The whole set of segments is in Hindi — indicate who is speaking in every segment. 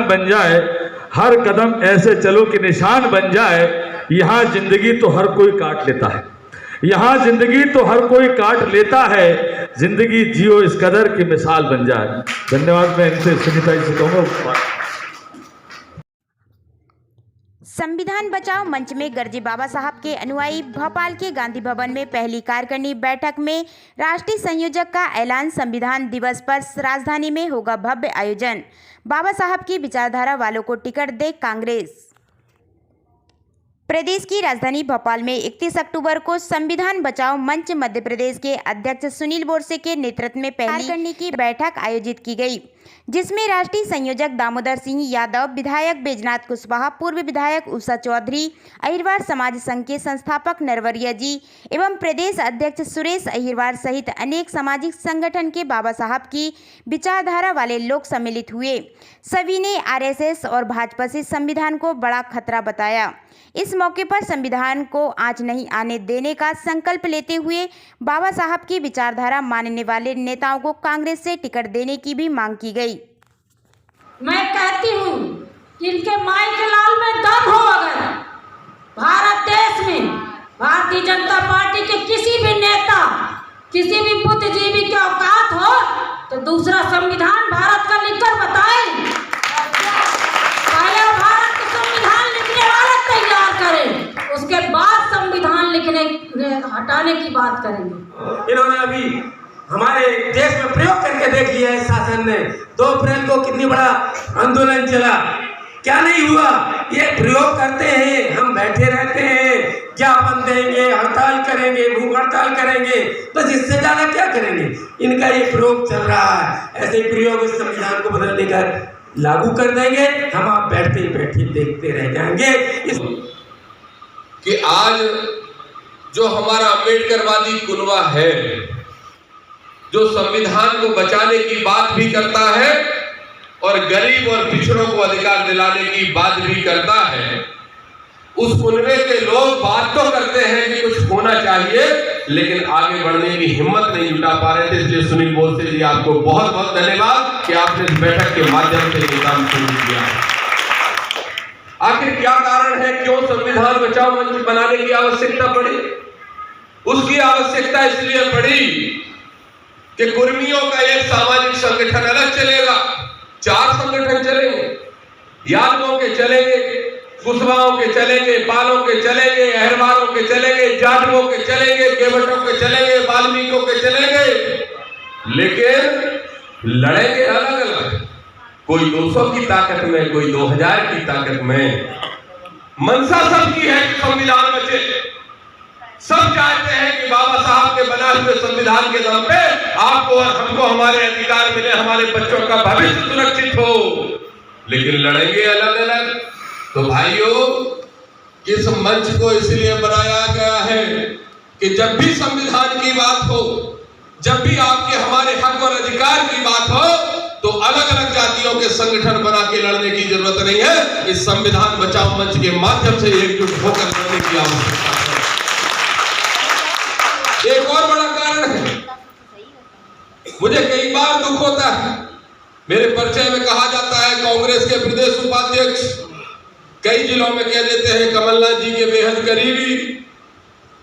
Speaker 1: बन जाए, हर कदम ऐसे चलो कि निशान बन जाए। यहाँ जिंदगी तो हर कोई काट लेता है, यहाँ जिंदगी तो हर कोई काट लेता है, जिंदगी जियो इस कदर की मिसाल बन जाए। धन्यवाद। मैं इनसे सुनीता जी से कहूँगा।
Speaker 2: संविधान बचाओ मंच में गरजे बाबा साहब के अनुयायी। भोपाल के गांधी भवन में पहली कार्यकारिणी बैठक में राष्ट्रीय संयोजक का ऐलान। संविधान दिवस पर राजधानी में होगा भव्य आयोजन। बाबा साहब की विचारधारा वालों को टिकट दे कांग्रेस। प्रदेश की राजधानी भोपाल में 31 अक्टूबर को संविधान बचाओ मंच मध्य प्रदेश के अध्यक्ष सुनील बोरसे के नेतृत्व में पहली कार्यकारिणी की बैठक आयोजित की गई, जिसमें राष्ट्रीय संयोजक दामोदर सिंह यादव, विधायक बैजनाथ कुशवाहा, पूर्व विधायक उषा चौधरी, अहिरवार समाज संघ के संस्थापक नरवरिया जी एवं प्रदेश अध्यक्ष सुरेश अहिरवार सहित अनेक सामाजिक संगठन के बाबा साहब की विचारधारा वाले लोग सम्मिलित हुए। सभी ने आरएसएस और भाजपा से संविधान को बड़ा खतरा बताया। इस मौके पर संविधान को आंच नहीं आने देने का संकल्प लेते हुए बाबा साहब की विचारधारा मानने वाले नेताओं को कांग्रेस से टिकट देने की भी मांग की गई।
Speaker 3: मैं कहती हूँ कि इनके माई के लाल में दम हो, अगर भारत देश में भारतीय जनता पार्टी के किसी भी नेता, किसी भी बुद्धिजीवी के औकात हो तो दूसरा संविधान भारत का लिखकर बताएं। पहले भारत का संविधान लिखने वाला तैयार करें, उसके बाद संविधान लिखने हटाने की बात करेंगे।
Speaker 4: इन्होंने अभी हमारे देश में प्रयोग करके देख लिया है शासन ने। 2 अप्रैल को कितनी बड़ा आंदोलन चला, क्या नहीं हुआ। ये प्रयोग करते हैं, हम बैठे रहते हैं, ज्ञापन देंगे, हड़ताल करेंगे, भूख हड़ताल करेंगे, बस इससे ज्यादा क्या करेंगे। इनका ये प्रयोग चल रहा है। ऐसे प्रयोग इस संविधान को बदलने का लागू कर देंगे, हम आप बैठते ही बैठे देखते रह जाएंगे।
Speaker 5: कि आज जो हमारा अम्बेडकरवादी कुनबा है, जो संविधान को बचाने की बात भी करता है और गरीब और पिछड़ों को अधिकार दिलाने की बात भी करता है, उस कुनबे के लोग बात तो करते हैं कि कुछ होना चाहिए, लेकिन आगे बढ़ने की हिम्मत नहीं जुटा पा रहे थे। इसलिए सुनील बोरसे जी, आपको बहुत बहुत धन्यवाद कि आपने इस बैठक के माध्यम से ये काम शुरू किया। आखिर क्या कारण है, क्यों संविधान बचाओ मंच बनाने की आवश्यकता पड़ी? उसकी आवश्यकता इसलिए पड़ी कि कुर्मियों का एक सामाजिक संगठन अलग चलेगा, 4 संगठन चलेंगे, यादवों के चलेंगे, कुशवाहों के चलेंगे, पालों के चलेंगे, अहिरवारों के चलेंगे, जाटवों के चलेंगे, केवटों के चलेंगे, वाल्मीकियों के चलेंगे, लेकिन लड़ेंगे अलग अलग। कोई 200 की ताकत में, कोई 2000 की ताकत में। मंशा सबकी है कि संविधान बचे। सब चाहते हैं कि बाबा साहब के बनाए हुए संविधान के दम पे आपको और हमको हमारे अधिकार मिले, हमारे बच्चों का भविष्य सुरक्षित हो, लेकिन लड़ेंगे अलग अलग। तो भाइयों, इस मंच को इसलिए बनाया गया है कि जब भी संविधान की बात हो, जब भी आपके हमारे हक और अधिकार की बात हो, तो अलग अलग जातियों के संगठन बना के लड़ने की जरूरत नहीं है। इस संविधान बचाओ मंच के माध्यम से एकजुट होकर लड़ने की आवश्यकता है। एक और बड़ा कारण है, मुझे कई बार दुख होता है, मेरे परिचय में कहा जाता है कांग्रेस के प्रदेश उपाध्यक्ष कई जिलों में कह देते हैं कमलनाथ जी के बेहद करीबी।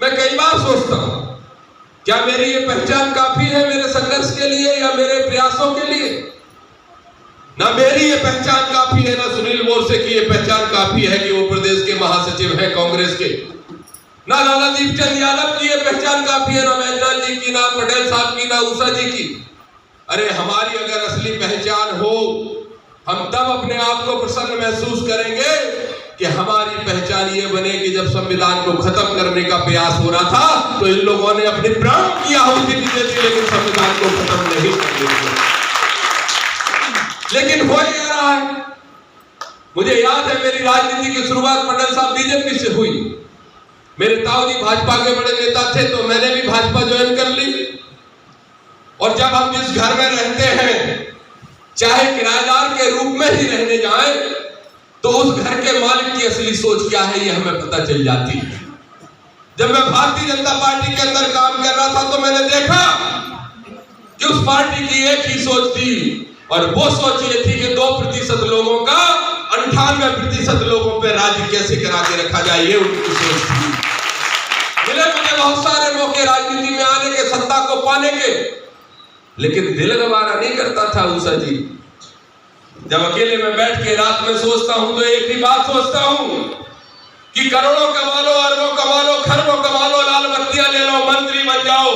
Speaker 5: मैं कई बार सोचता हूं, क्या मेरी ये पहचान काफी है मेरे संघर्ष के लिए या मेरे प्रयासों के लिए? ना मेरी ये पहचान काफी है, ना सुनील बोरसे की ये पहचान काफी है कि वो प्रदेश के महासचिव हैं कांग्रेस के। ना लाला दीपचंद यादव की ये पहचान काफी है, ना बैजनाथ जी की, ना पटेल साहब की, ना उषा जी की। अरे हमारी अगर असली पहचान हो, हम तब अपने आप को प्रसन्न महसूस करेंगे कि हमारी पहचान ये बने कि जब संविधान को खत्म करने का प्रयास हो रहा था तो इन लोगों ने अपने प्राण की आहुति दी थी, लेकिन संविधान को खत्म नहीं कर दिया। लेकिन हो ही रहा है। मुझे याद है मेरी राजनीति की शुरुआत पटेल साहब बीजेपी से हुई। मेरे ताऊ जी भाजपा के बड़े नेता थे, तो मैंने भी भाजपा ज्वाइन कर ली। और जब हम जिस घर में रहते हैं, चाहे किराएदार के रूप में ही रहने जाएं, तो उस घर के मालिक की असली सोच क्या है ये हमें पता चल जाती है। जब मैं भारतीय जनता पार्टी के अंदर काम कर रहा था तो मैंने देखा कि उस पार्टी की एक ही सोच थी और वो सोच ये थी कि 2% लोगों का 98% लोगों पे राज्य कैसे करा के रखा जाए, ये उनकी सोच थी। मिले मुझे बहुत सारे मौके राजनीति में आने के, सत्ता को पाने के, लेकिन दिल गवारा नहीं करता था उषा जी। जब अकेले में बैठ के रात में सोचता हूं तो एक ही बात सोचता हूं कि करोड़ों कमा लो, अरबों कमा लो, खरबों कमा लो, लाल बत्तियां ले लो, मंत्री बन जाओ।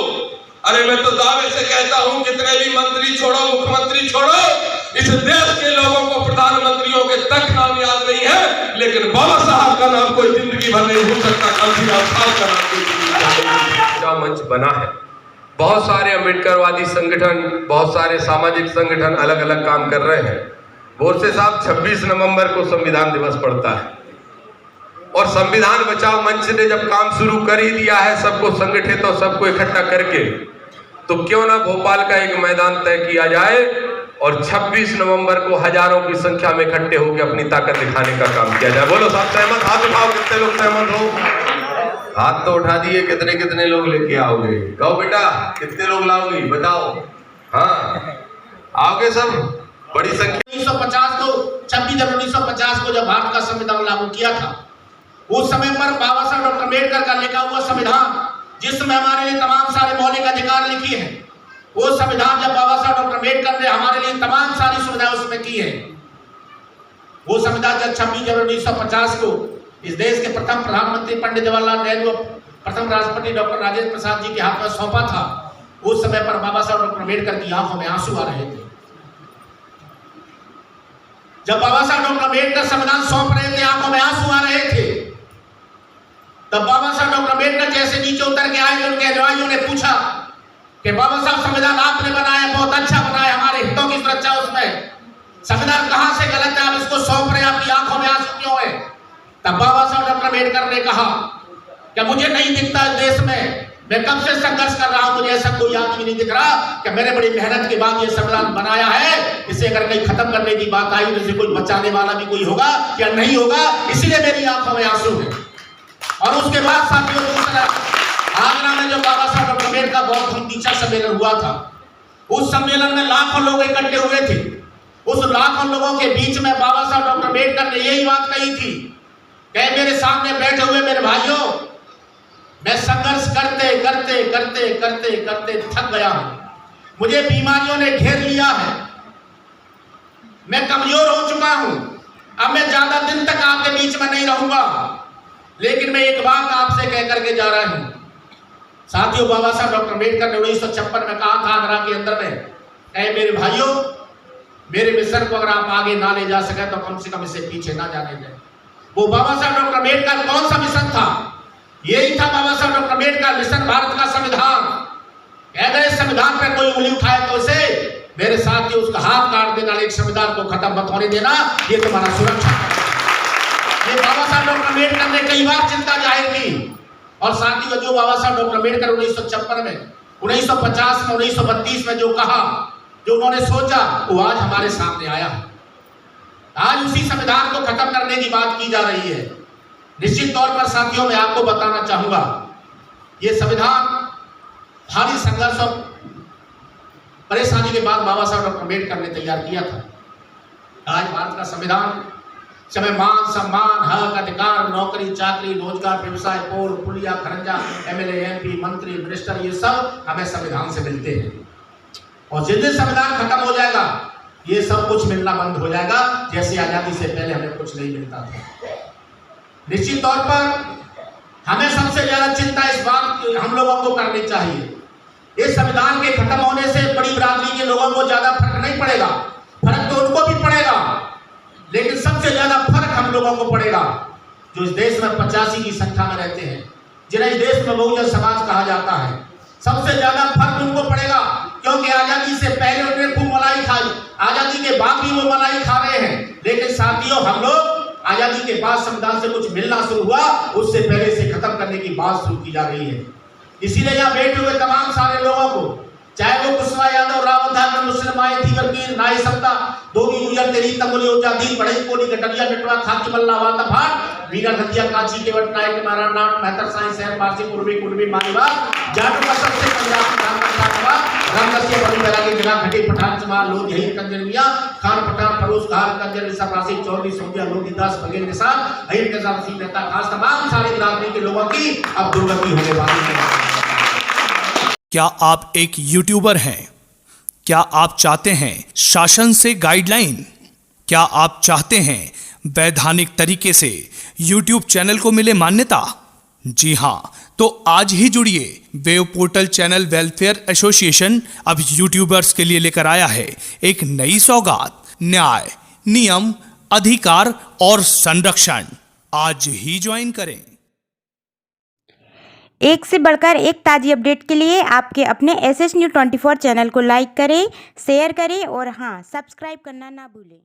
Speaker 5: अरे मैं तो दावे से कहता हूं कितने भी मंत्री छोड़ो, मुख्यमंत्री छोड़ो, इस देश के लोगों को प्रधानमंत्रियों के तक नाम याद नहीं है, लेकिन बाबा साहब का नाम कोई जिंदगी भर नहीं भूल सकता। कांशीराम साहब का नाम कोई मंच बना है। बहुत सारे अम्बेडकरवादी संगठन, बहुत सारे सामाजिक संगठन अलग अलग काम कर रहे हैं। बोरसे साहब 26 नवंबर को संविधान दिवस पड़ता है और संविधान बचाओ मंच ने जब काम शुरू कर ही दिया है, सबको संगठित और सबको इकट्ठा करके, तो क्यों ना भोपाल का एक मैदान तय किया जाए और 26 नवंबर को हजारों की संख्या में इकट्ठे होकर अपनी ताकत दिखाने का काम किया जाए। बोलो साहब सहमत? हाथ उठाओ, कितने लोग सहमत हो? हाथ तो उठा दिए, कितने कितने लोग लेके आओगे? कहो बेटा कितने लोग लाओगे बताओ। हाँ आओगे सब? बड़ी संख्या।
Speaker 6: 1950 को 26 जनवरी 1950 को जब भारत का संविधान लागू किया था, उस समय पर बाबा साहब डॉक्टर अम्बेडकर का लिखा हुआ संविधान, जिसमें हमारे लिए तमाम सारे मौलिक अधिकार लिखी है, वो संविधान जब बाबा साहब डॉक्टर अम्बेडकर ने हमारे लिए तमाम सारी सुविधाएं उसमें की है, वो संविधान जब 26 जनवरी 1950 को इस देश के प्रथम प्रधानमंत्री पंडित जवाहरलाल नेहरू, प्रथम राष्ट्रपति डॉक्टर राजेंद्र प्रसाद जी के हाथ में सौंपा था, उस समय पर बाबा साहब डॉक्टर अम्बेडकर की आंखों में आंसू आ रहे थे। जब बाबा साहब डॉक्टर अम्बेडकर संविधान सौंप रहे थे, आंखों में आंसू आ रहे थे, तब बाबा साहब डॉक्टर अम्बेडकर जैसे नीचे उतर के आए, उनके अनुयायियों ने पूछा कि बाबा साहब संविधान आपने बनाया, बहुत अच्छा बनाया, हमारे हितों की सुरक्षा उसमें, संविधान कहां से गलत है, आप इसको सौंप रहे, आपकी आंखों में आंसू क्यों है? तब बाबा साहब डॉक्टर अम्बेडकर ने कहा कि मुझे नहीं दिखता इस देश में, मैं कब से संघर्ष कर रहा हूं, मुझे ऐसा कोई आदमी नहीं दिख रहा कि मैंने बड़ी मेहनत के बाद ये संविधान बनाया है, इसे अगर कहीं खत्म करने की बात आई तो इसे कोई बचाने वाला भी कोई होगा या नहीं होगा, इसीलिए मेरी आंखों में आंसू है। और उसके बाद साथियों, दूसरा आगरा में जो बाबा साहब डॉक्टर अम्बेडकर का बहुत धूमधीचा सम्मेलन हुआ था, उस सम्मेलन में लाखों लोग इकट्ठे हुए थे। उस लाखों लोगों के बीच में बाबा साहब डॉक्टर अम्बेडकर ने यही बात कही थी कि मेरे सामने बैठे हुए मेरे भाइयों, मैं संघर्ष करते करते करते करते करते थक गया हूं, मुझे बीमारियों ने घेर लिया है, मैं कमजोर हो चुका हूं, अब मैं ज्यादा दिन तक आपके बीच में नहीं रहूंगा, लेकिन मैं एक बात आपसे कह करके जा रहा हूं। साथियों, बाबा साहब डॉक्टर अम्बेडकर ने 1956 में कहा था आगरा के अंदर में, कहे मेरे भाइयों, मेरे मिशन को अगर आप आगे ना ले जा सके तो कम से कम इसे पीछे ना जाने दें। वो बाबा साहब डॉक्टर अम्बेडकर कौन सा मिशन था? यही था बाबा साहब डॉक्टर अम्बेडकर मिशन, भारत का संविधान। अगर इस संविधान पर कोई उंगली उठाए तो उसे, मेरे साथियों, उसका हाथ काट देना, एक संविधान को खत्म मत होने देना, ये तुम्हारा सुरक्षा है। ये बाबा साहब डॉक्टर अम्बेडकर ने कई बार चिंता जाहिर की। और साथियों, जो बाबा साहब डॉक्टर अम्बेडकर 1956 में, 1950 में, 1932 में जो कहा, जो उन्होंने सोचा, वो आज हमारे सामने आया। आज उसी संविधान को खत्म करने की बात की जा रही है। निश्चित तौर पर साथियों, मैं आपको बताना चाहूंगा, ये संविधान भारी संघर्ष और परेशानी के बाद बाबा साहब डॉक्टर अम्बेडकर ने तैयार किया था। आज भारत का संविधान समय मान, सम्मान, हक, अधिकार, नौकरी, चाकरी, रोजगार, व्यवसाय, पोल, पुलिया, खरंजा, एमएलए, एमपी, मंत्री, मिनिस्टर, ये सब हमें संविधान से मिलते हैं। और जिस दिन संविधान खत्म हो जाएगा, ये सब कुछ मिलना बंद हो जाएगा, जैसे आजादी से पहले हमें कुछ नहीं मिलता था। निश्चित तौर पर हमें सबसे ज्यादा चिंता इस बात की हम लोगों को करनी चाहिए। इस संविधान के खत्म होने से बड़ी बिरादरी के लोगों को ज्यादा फर्क नहीं पड़ेगा, फर्क तो उनको भी पड़ेगा, लेकिन सबसे ज्यादा फर्क हम लोगों को पड़ेगा जो इस देश में 85 की संख्या में रहते हैं, जिन्हें इस देश में बहुजन समाज कहा जाता है। सबसे ज्यादा फर्क उनको पड़ेगा, क्योंकि आजादी से पहले उन्होंने खूब मलाई खाई, आजादी के बाद भी वो मलाई खा रहे हैं। लेकिन साथियों, हम लोग आजादी के बाद संविधान से कुछ मिलना शुरू हुआ, उससे पहले से खत्म करने की बात शुरू की जा रही है। इसीलिए यहाँ बैठे हुए तमाम सारे लोगों को, चाहे वो कुशवाहा यादव, रावत धाकर, मुस्लिम आए, थी वकील, नाई सत्ता, दोगी यूजर, तेरी तंगुली उजादी, बड़ई कोली, गटरिया, नटवा, खाकी मल्ला, वाता भाट, वीगर हथिया, काची, केवट, नायक, नारायण नाट, मेहतर साई, शहर, पारसी, पूर्वी, कुर्मी, मानीवा, जाटू का सबसे पंजाब, रंगस्य, बड़ी बैरागी, जगह घटे पठान चमा लोग यही कंजर मिया खान पठान फरोज खान कंजर सपासी चौधरी सोनिया लोकीदास बघेल के साथ अहिर के साथ सी नेता खास तमाम सारे बिरादरी के लोगों की अब दुर्गति होने वाली है।
Speaker 7: क्या आप एक यूट्यूबर हैं? क्या आप चाहते हैं शासन से गाइडलाइन? क्या आप चाहते हैं वैधानिक तरीके से यूट्यूब चैनल को मिले मान्यता? जी हाँ, तो आज ही जुड़िए। Wave portal channel welfare association अब यूट्यूबर्स के लिए लेकर आया है एक नई सौगात, न्याय, नियम, अधिकार और संरक्षण। आज ही ज्वाइन करें।
Speaker 2: एक से बढ़कर एक ताज़ी अपडेट के लिए आपके अपने SS News 24 चैनल को लाइक करें, शेयर करें और हाँ, सब्सक्राइब करना ना भूलें।